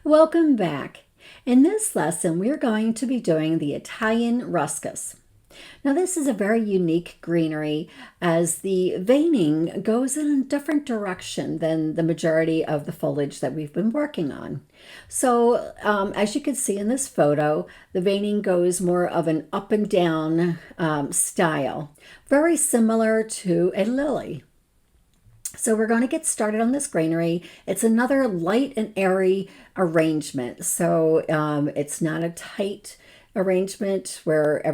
Welcome back. In this lesson, we are going to be doing the Italian Ruscus. Now, this is a very unique greenery as the veining goes in a different direction than the majority of the foliage that we've been working on. So, as you can see in this photo, the veining goes more of an up and down style, very similar to a lily. So we're going to get started on this greenery. It's another light and airy arrangement. So it's not a tight arrangement where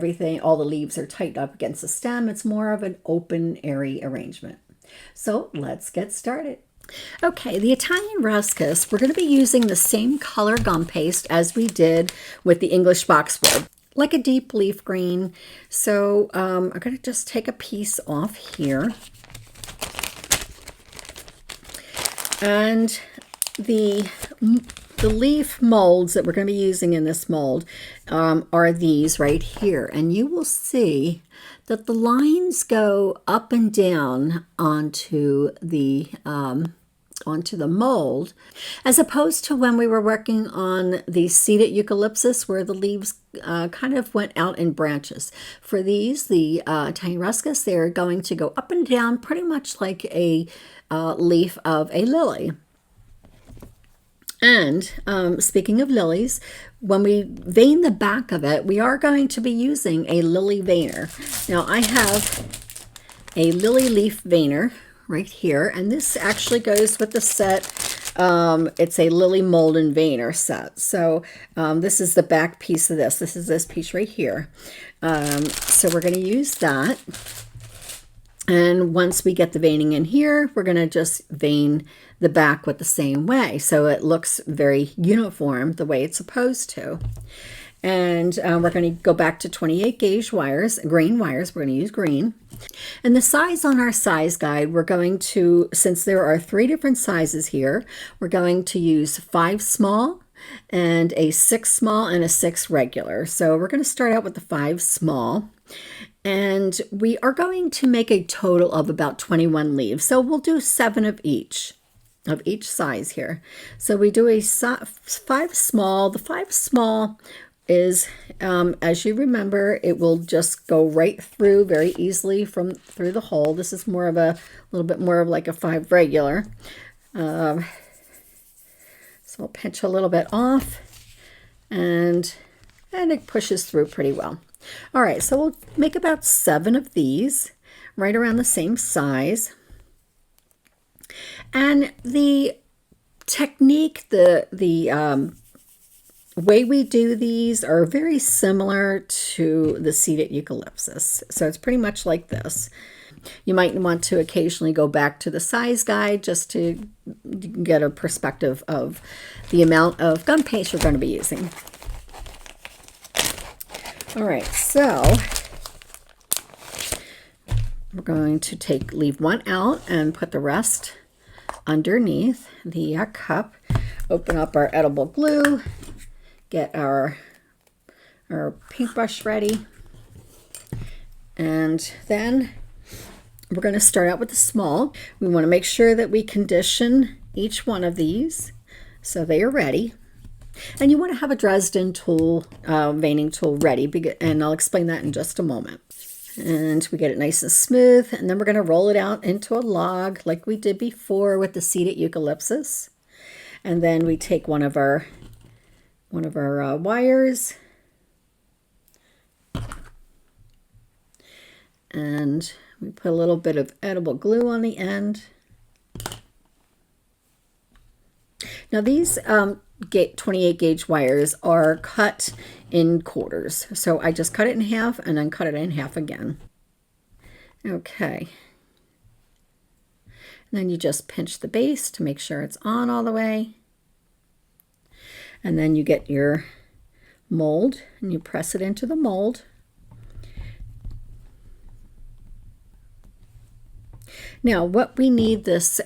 all the leaves are tight up against the stem. It's more of an open, airy arrangement. So let's get started. Okay, the Italian Ruscus, we're going to be using the same color gum paste as we did with the English boxwood, like a deep leaf green. So I'm going to just take a piece off here. And the leaf molds that we're going to be using in this mold are these right here. And you will see that the lines go up and down onto the mold, as opposed to when we were working on the seeded eucalyptus where the leaves kind of went out in branches. For these, the Italian Ruscus, they're going to go up and down pretty much like a leaf of a lily. And speaking of lilies, when we vein the back of it, we are going to be using a lily veiner. Now I have a lily leaf veiner right here, and this actually goes with the set. It's a lily mold and veiner set. So this is the back piece of this. This is this piece right here. So we're going to use that. And once we get the veining in here, we're going to just vein the back with the same way. So it looks very uniform the way it's supposed to. And we're going to go back to 28 gauge wires, green wires. We're going to use green. And the size on our size guide, we're going to, since there are 3 different sizes here, we're going to use 5 small and a 6 small and a 6 regular. So we're going to start out with the 5 small. And we are going to make a total of about 21 leaves. So we'll do 7 of each size here. So we do a 5 small. The 5 small is, as you remember, it will just go right through very easily through the hole. This is more of a little bit more of like a 5 regular. So I'll pinch a little bit off, and it pushes through pretty well. All right, so we'll make about 7 of these, right around the same size. And the technique, the way we do these are very similar to the seeded eucalyptus. So it's pretty much like this. You might want to occasionally go back to the size guide just to get a perspective of the amount of gum paste you're going to be using. All right, so we're going to leave 1 out and put the rest underneath the cup. Open up our edible glue, get our paintbrush ready, and then we're going to start out with the small. We want to make sure that we condition each one of these so they are ready. And you want to have a Dresden tool, veining tool ready, and I'll explain that in just a moment. And we get it nice and smooth, and then we're going to roll it out into a log like we did before with the seeded eucalyptus. And then we take one of our wires, and we put a little bit of edible glue on the end. Now these 28 gauge wires are cut in quarters. So I just cut it in half and then cut it in half again. Okay. And then you just pinch the base to make sure it's on all the way. And then you get your mold and you press it into the mold. Now what we need this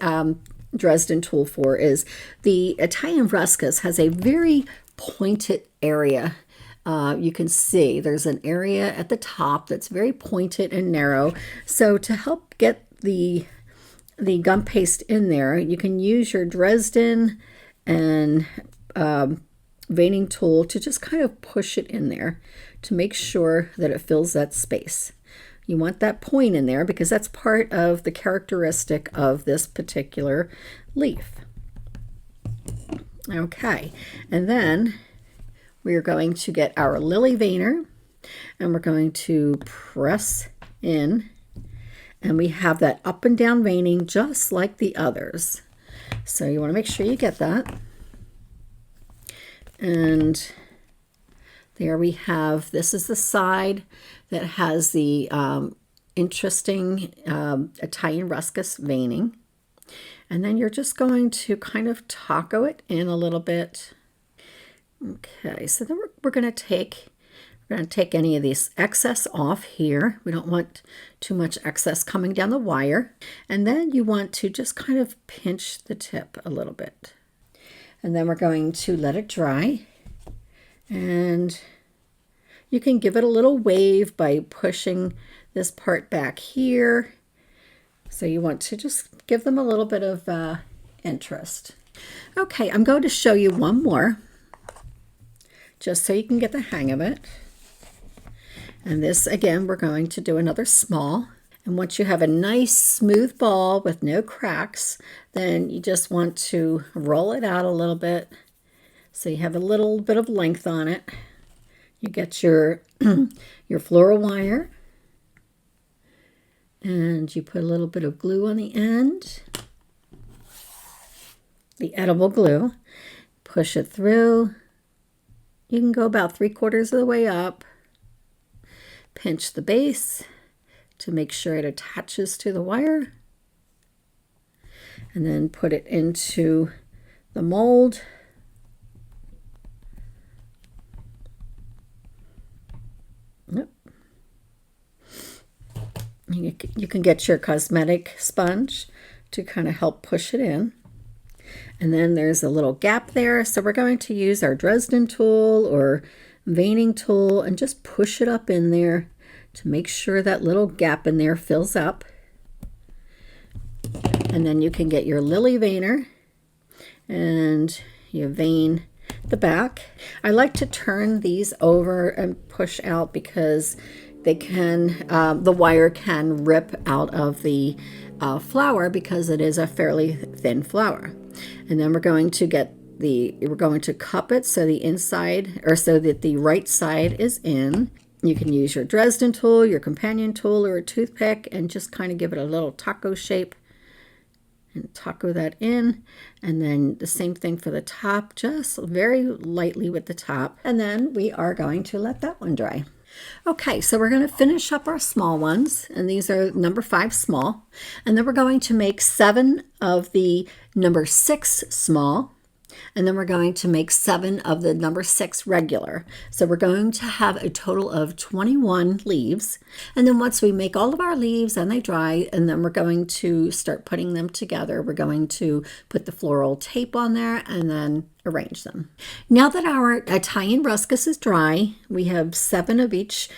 Dresden tool for is the Italian Ruscus has a very pointed area. You can see there's an area at the top that's very pointed and narrow. So to help get the gum paste in there, you can use your Dresden and veining tool to just kind of push it in there to make sure that it fills that space. You want that point in there because that's part of the characteristic of this particular leaf. Okay, and then we're going to get our lily veiner and we're going to press in, and we have that up and down veining just like the others. So you want to make sure you get that. And there we have, this is the side that has the interesting Italian Ruscus veining. And then you're just going to kind of taco it in a little bit. Okay, so then we're going to take any of this excess off here. We don't want too much excess coming down the wire. And then you want to just kind of pinch the tip a little bit. And then we're going to let it dry. And you can give it a little wave by pushing this part back here. So you want to just give them a little bit of interest. Okay, I'm going to show you one more, just so you can get the hang of it. And this, again, we're going to do another small. And once you have a nice smooth ball with no cracks, then you just want to roll it out a little bit so you have a little bit of length on it. You get your your floral wire, and you put a little bit of glue on the end, the edible glue, push it through. You can go about 3/4 of the way up, pinch the base to make sure it attaches to the wire, and then put it into the mold. Yep. You can get your cosmetic sponge to kind of help push it in. And then there's a little gap there, so we're going to use our Dresden tool or veining tool and just push it up in there to make sure that little gap in there fills up. And then you can get your lily veiner and you vein the back. I like to turn these over and push out because they can, the wire can rip out of the flower because it is a fairly thin flower. And then we're going to cup it so the inside, or so that the right side is in. You can use your Dresden tool, your companion tool, or a toothpick and just kind of give it a little taco shape and taco that in. And then the same thing for the top, just very lightly with the top. And then we are going to let that one dry. Okay, so we're going to finish up our small ones, and these are number 5 small, and then we're going to make 7 of the number 6 small, and then we're going to make 7 of the number 6 regular. So we're going to have a total of 21 leaves, and then once we make all of our leaves and they dry, and then we're going to start putting them together. We're going to put the floral tape on there and then arrange them. Now that our Italian Ruscus is dry, we have 7 of each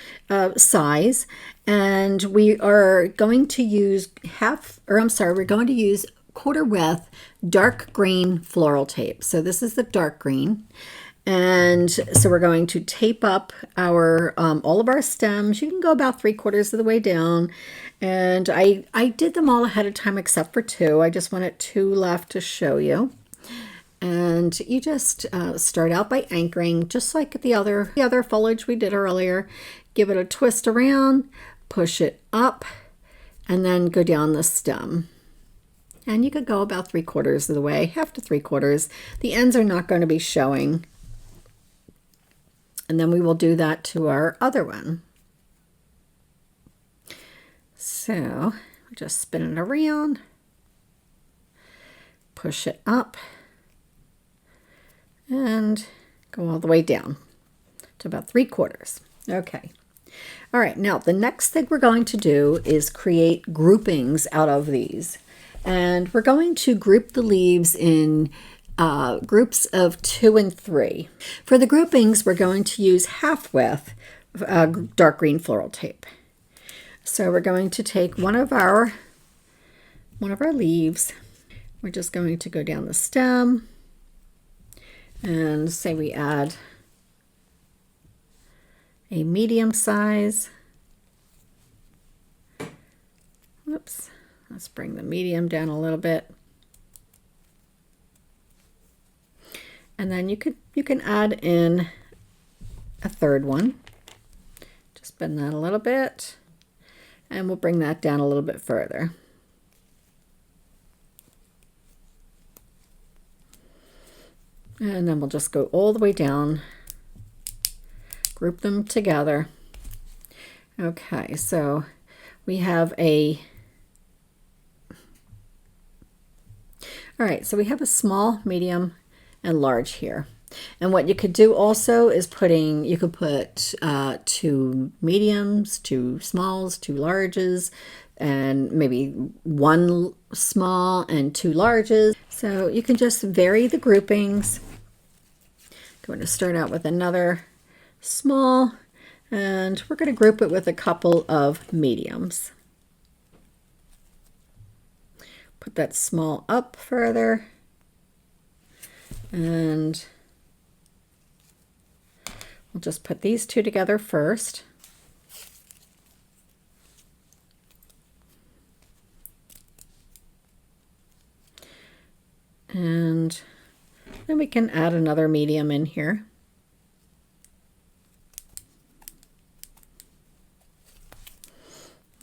size, and we are going to use we're going to use quarter width dark green floral tape. So this is the dark green, and so we're going to tape up our all of our stems. You can go about 3/4 of the way down, and I did them all ahead of time except for 2. I just wanted 2 left to show you. And you just start out by anchoring, just like the other foliage we did earlier. Give it a twist around, push it up, and then go down the stem. And you could go about 3/4 of the way, half to 3/4. The ends are not going to be showing. And then we will do that to our other one. So we just spin it around, push it up, and go all the way down to about 3/4. Okay. All right, now the next thing we're going to do is create groupings out of these. And we're going to group the leaves in groups of 2 and 3. For the groupings, we're going to use half width dark green floral tape. So we're going to take one of our leaves. We're just going to go down the stem, And say we add a medium size. Whoops, let's bring the medium down a little bit. And then you can add in a third one. Just bend that a little bit, and we'll bring that down a little bit further. And then we'll just go all the way down, group them together. Okay, so we have a so we have a small, medium, and large here. And what you could do also is you could put 2 mediums, 2 smalls, 2 larges, and maybe 1 small and 2 larges. So you can just vary the groupings. Going to start out with another small, and we're going to group it with a couple of mediums. Put that small up further, and we'll just put these 2 together first. And then we can add another medium in here.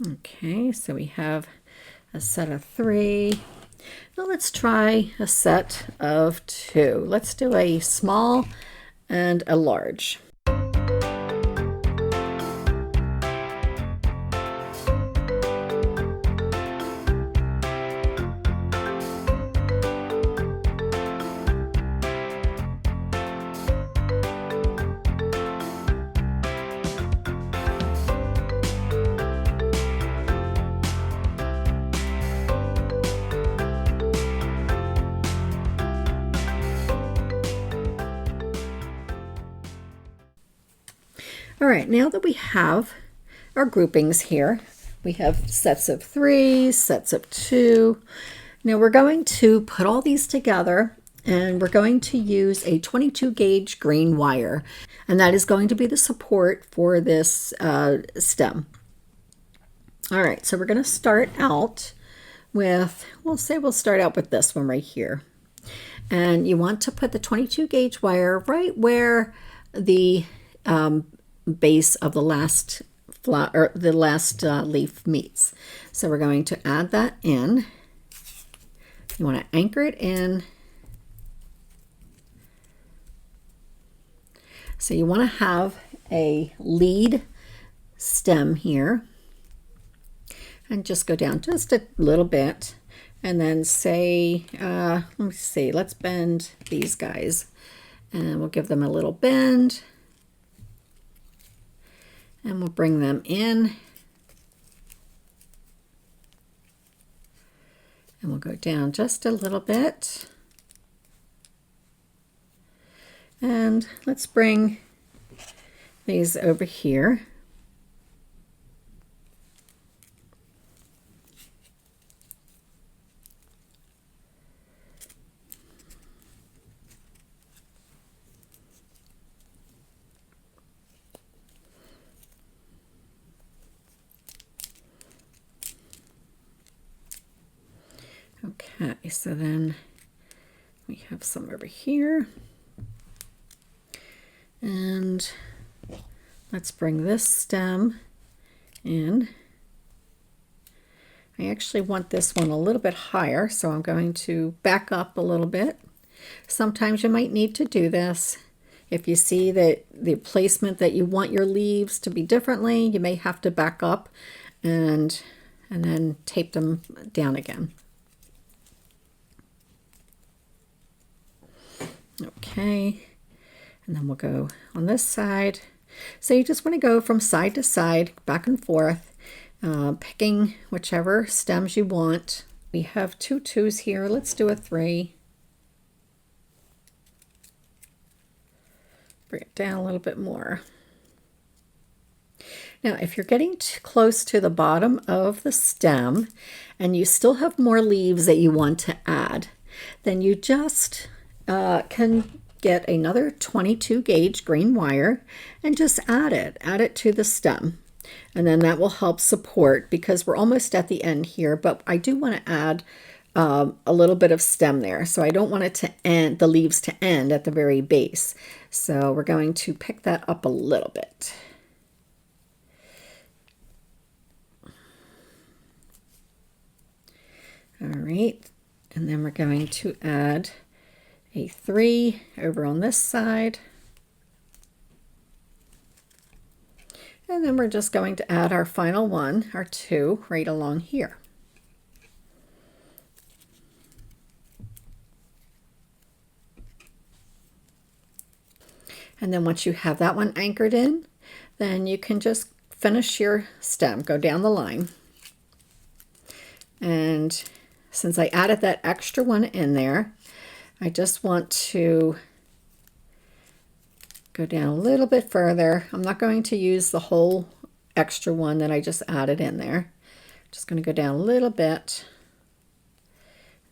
Okay, so we have a set of 3. Now let's try a set of 2. Let's do a small and a large. All right, now that we have our groupings here, we have sets of 3, sets of 2. Now we're going to put all these together, and we're going to use a 22 gauge green wire, and that is going to be the support for this stem. All right, so we're going to start out with, we'll start out with this one right here. And you want to put the 22 gauge wire right where the base of the last leaf meets. So we're going to add that in. You want to anchor it in. So you want to have a lead stem here, and just go down just a little bit, and then say, let me see, let's bend these guys, and we'll give them a little bend. And we'll bring them in, and we'll go down just a little bit, and let's bring these over here. Okay, so then we have some over here, and let's bring this stem in. I actually want this one a little bit higher, so I'm going to back up a little bit. Sometimes you might need to do this. If you see that the placement that you want your leaves to be differently, you may have to back up and then tape them down again. Okay, and then we'll go on this side. So you just want to go from side to side, back and forth, picking whichever stems you want. We have 2 2s here. Let's do a 3. Bring it down a little bit more. Now, if you're getting too close to the bottom of the stem and you still have more leaves that you want to add, then you just can get another 22 gauge green wire and just add it to the stem. And then that will help support, because we're almost at the end here, but I do want to add a little bit of stem there. So I don't want it to end, the leaves to end at the very base. So we're going to pick that up a little bit. All right, and then we're going to add a 3 over on this side. And then we're just going to add our final one, our 2, right along here. And then once you have that one anchored in, then you can just finish your stem, go down the line. And since I added that extra one in there, I just want to go down a little bit further. I'm not going to use the whole extra one that I just added in there. Just going to go down a little bit.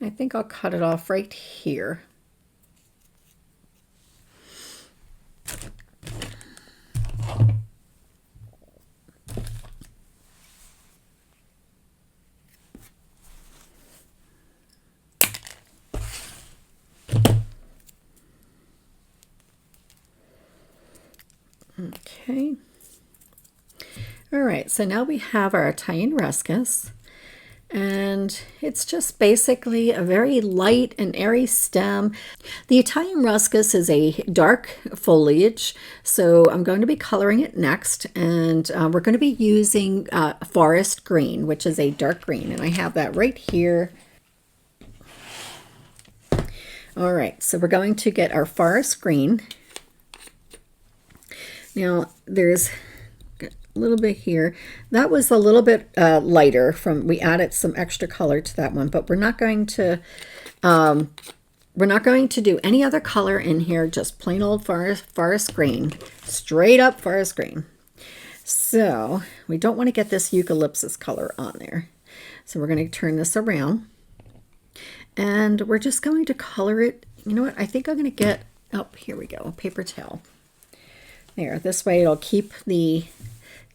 I think I'll cut it off right here. Okay. All right, so now we have our Italian Ruscus, and it's just basically a very light and airy stem. The Italian Ruscus is a dark foliage, so I'm going to be coloring it next, and we're going to be using forest green, which is a dark green, and I have that right here. All right, so we're going to get our forest green. Now, there's a little bit here. That was a little bit lighter from, we added some extra color to that one, but we're not going to do any other color in here, just plain old forest green, straight up forest green. So we don't want to get this eucalyptus color on there. So we're going to turn this around, and we're just going to color it. You know what? I think I'm going to get, oh, here we go, a paper towel. There, this way it'll keep the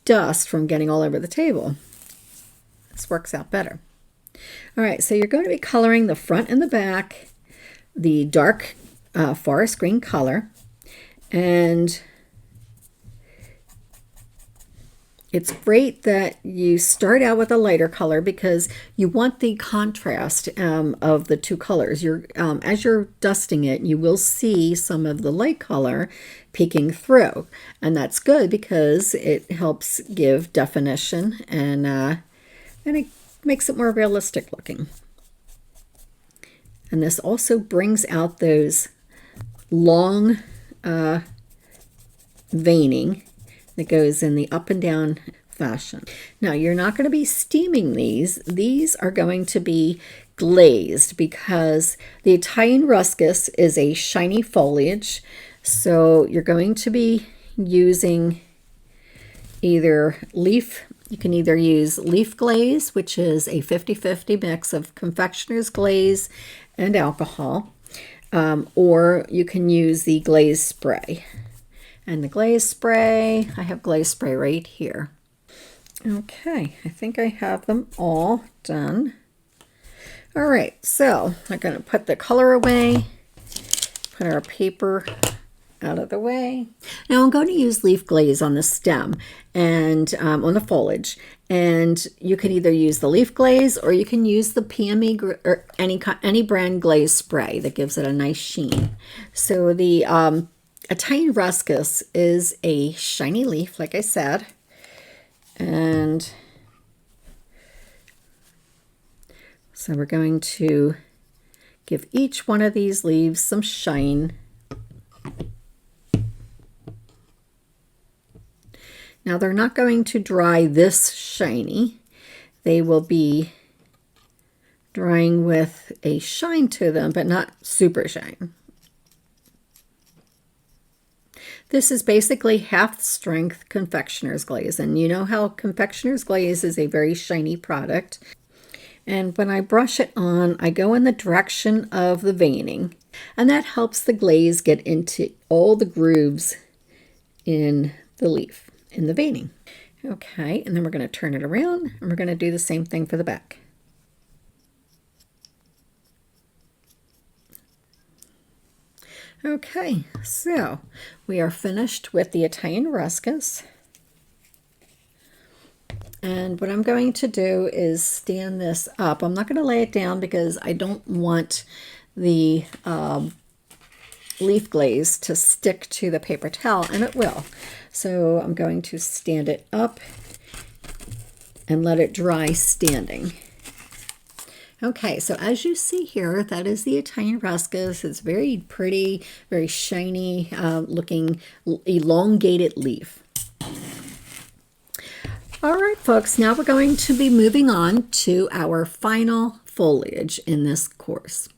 dust from getting all over the table. This works out better. All right, so you're going to be coloring the front and the back, the dark forest green color, and it's great that you start out with a lighter color because you want the contrast of the two colors. As you're dusting it, you will see some of the light color peeking through, and that's good because it helps give definition, and it makes it more realistic looking. And this also brings out those long veining that goes in the up and down fashion. Now, you're not going to be steaming these. These are going to be glazed because the Italian Ruscus is a shiny foliage. So you're going to be using either leaf, you can either use leaf glaze, which is a 50-50 mix of confectioner's glaze and alcohol, or you can use the glaze spray. And the glaze spray, I have glaze spray right here. Okay, I think I have them all done. All right, so I'm going to put the color away, put our paper out of the way. Now I'm going to use leaf glaze on the stem and on the foliage, and you can either use the leaf glaze or you can use the PME or any brand glaze spray that gives it a nice sheen. So the Italian Ruscus is a shiny leaf, like I said, and so we're going to give each one of these leaves some shine. Now they're not going to dry this shiny. They will be drying with a shine to them, but not super shine. This is basically half strength confectioner's glaze, and you know how confectioner's glaze is a very shiny product. And when I brush it on, I go in the direction of the veining, and that helps the glaze get into all the grooves in the leaf, in the veining. Okay, and then we're going to turn it around, and we're going to do the same thing for the back. Okay, so we are finished with the Italian Ruscus. And what I'm going to do is stand this up. I'm not going to lay it down because I don't want the leaf glaze to stick to the paper towel, and it will. So I'm going to stand it up and let it dry standing. Okay, so as you see here, that is the Italian Ruscus. It's very pretty, very shiny looking elongated leaf. All right, folks, now we're going to be moving on to our final foliage in this course.